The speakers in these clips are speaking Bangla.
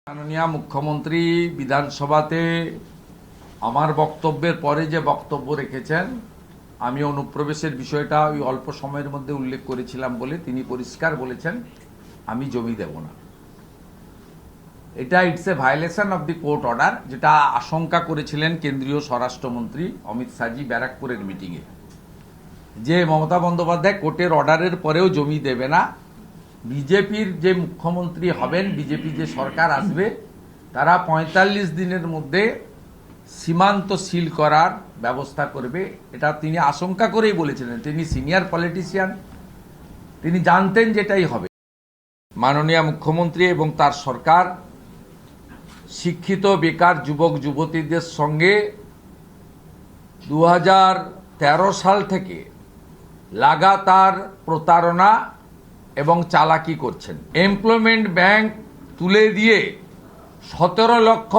মাননীয় মুখ্যমন্ত্রী বিধানসভাতে আমার বক্তব্যের পরে যে বক্তব্য রেখেছেন, আমি অনুপ্রবেশের বিষয়টা ওই অল্প সময়ের মধ্যে উল্লেখ করেছিলাম বলে তিনি পরিষ্কার বলেছেন আমি জমি দেব না। এটা it's a violation of the court order, যেটা আশঙ্কা করেছিলেন কেন্দ্রীয় স্বরাষ্ট্রমন্ত্রী অমিত শাহজি ব্যারাকপুরের মিটিংয়ে, যে মমতা বন্দ্যোপাধ্যায় কোর্টের অর্ডারের পরেও জমি দেবে না। বিজেপির যে মুখ্যমন্ত্রী হবেন, বিজেপি যে সরকার আসবে, তারা ৪৫ দিনের মধ্যে সীমান্ত সিল করার ব্যবস্থা করবে। এটা তিনি আশঙ্কা করেই বলেছিলেন। তিনি সিনিয়র পলিটিশিয়ান, তিনি জানতেন যেটাই হবে। মাননীয় মুখ্যমন্ত্রী এবং তার সরকার শিক্ষিত বেকার যুবক যুবতীদের সঙ্গে ২০১৩ সাল থেকে লাগাতার প্রতারণা এবং চালাকি করছেন। এমপ্লয়মেন্ট ব্যাংক তুলে দিয়ে ১৭ লক্ষ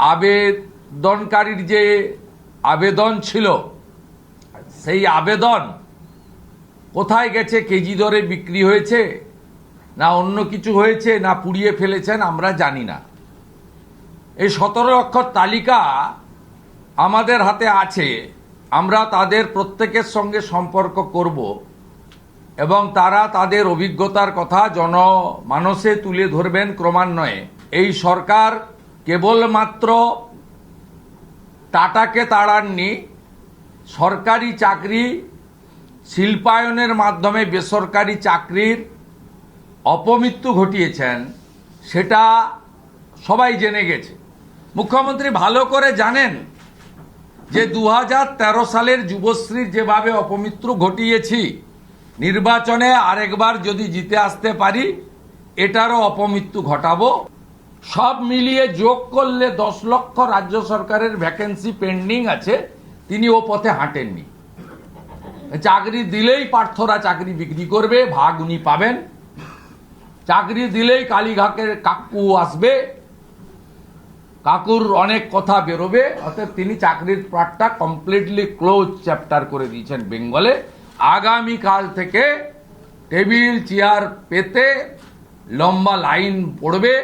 আবেদনকারীর যে আবেদন ছিল, সেই আবেদন কোথায় গেছে? কেজি দরে বিক্রি হয়েছে, না অন্য কিছু হয়েছে, না পুড়িয়ে ফেলেছেন, আমরা জানি না। এই ১৭ লক্ষ তালিকা আমাদের হাতে আছে। আমরা তাদের প্রত্যেকের সঙ্গে সম্পর্ক করব এবং তারা তাদের অভিজ্ঞতার কথা জনমানসে তুলে ধরবেন ক্রমান্বয়ে। এই সরকার কেবলমাত্র টাটাকে তাড়াননি, সরকারি চাকরি শিল্পায়নের মাধ্যমে বেসরকারি চাকরির অপমৃত্যু ঘটিয়েছেন, সেটা সবাই জেনে গেছে। মুখ্যমন্ত্রী ভালো করে জানেন যে ২০১৩ সালের যুবশ্রীর যেভাবে অপমৃত্যু ঘটিয়েছি, নির্বাচনে আরেকবার যদি জিতে আসতে পারি এটারও অপমৃত্যু ঘটাবো। সব মিলিয়ে যোগ করলে ১০ লক্ষ রাজ্য সরকারের ভ্যাকেন্সি পেন্ডিং আছে, তিনি ও পথে হাঁটেননি। চাকরি দিলেই পার্থরা চাকরি বিক্রি করবে, ভাগ উনি পাবেন। চাকরি দিলেই কালীঘাটের কাকু আসবে, কাকুর অনেক কথা বেরোবে। অর্থাৎ তিনি চাকরির পার্টটা কমপ্লিটলি ক্লোজ চ্যাপ্টার করে দিয়েছেন বেঙ্গলে। আগামীকাল থেকে টেবিল চেয়ার পেতে লম্বা লাইন পড়বে,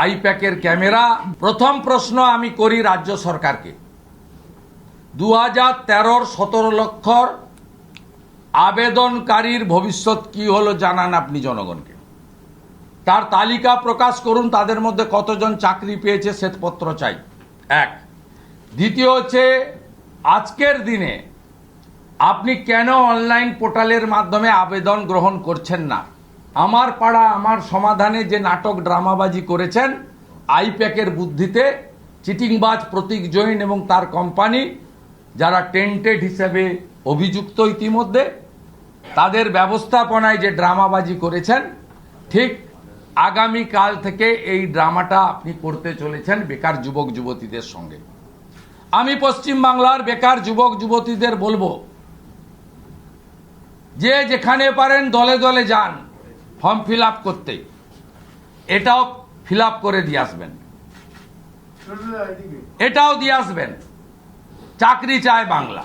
আইপ্যাকের ক্যামেরা। প্রথম প্রশ্ন আমি করি রাজ্য সরকারকে, ২০১৩ ১৭ লক্ষর আবেদনকারীর ভবিষ্যৎ কি হলো জানান আপনি জনগণকে। তার তালিকা প্রকাশ করুন, তাদের মধ্যে কতজন চাকরি পেয়েছে শ্বেতপত্র চাই। এক। দ্বিতীয় হচ্ছে, আজকের দিনে আপনি কেন অনলাইন পোর্টালের মাধ্যমে আবেদন গ্রহণ করছেন না? আমার পাড়া আমার সমাধানে যে নাটক ড্রামাবাজি করেছেন আইপ্যাকের বুদ্ধিতে, চিটিংবাজ প্রতীক জৈন এবং তার কোম্পানি, যারা টেন্টেড হিসেবে অভিযুক্ত ইতিমধ্যে, তাদের ব্যবস্থাপনায় যে ড্রামাবাজি করেছেন, ঠিক আগামীকাল থেকে এই ড্রামাটা আপনি করতে চলেছেন বেকার যুবক যুবতীদের সঙ্গে। আমি পশ্চিমবাংলার বেকার যুবক যুবতীদের বলবো, যে যেখানে পারেন দলে দলে যান ফর্ম ফিল আপ করতে, এটাও ফিল আপ করে দিয়ে আসবেন, এটাও দিয়ে আসবেন। চাকরি চায় বাংলা।